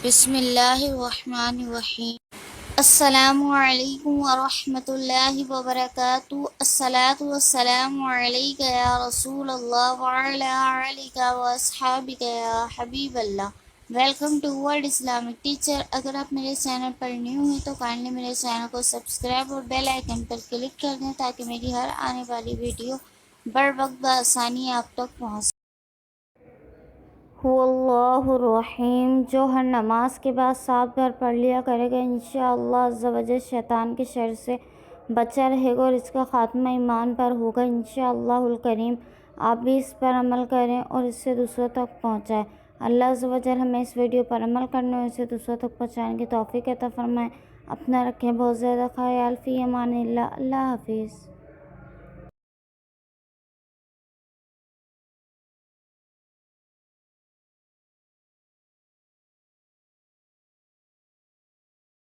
بسم اللہ الرحمن الرحیم۔ السلام علیکم ورحمۃ اللہ وبرکاتہ۔ الصلاۃ والسلام علیک یا رسول اللہ وعلی آلک واصحابک یا حبیب اللہ۔ Welcome to world Islamic teacher. اگر آپ میرے چینل پر نیو ہیں تو کائنڈلی میرے چینل کو سبسکرائب اور بیل آئیکن پر کلک کر دیں تاکہ میری ہر آنے والی ویڈیو بر وقت بآسانی آپ تک پہنچ۔ هو اللہ الرحیم، جو ہر نماز کے بعد 7 بار پڑھ لیا کرے گا انشاءاللہ عز و جل شیطان کے شر سے بچا رہے گا اور اس کا خاتمہ ایمان پر ہوگا انشاءاللہ الکریم۔ آپ بھی اس پر عمل کریں اور اس سے دوسروں تک پہنچائیں۔ اللہ عز و جل ہمیں اس ویڈیو پر عمل کرنے اور اسے دوسروں تک پہنچانے کی توفیق عطا فرمائیں۔ اپنا رکھیں بہت زیادہ خیال۔ فی امان اللہ۔ اللہ حافظ۔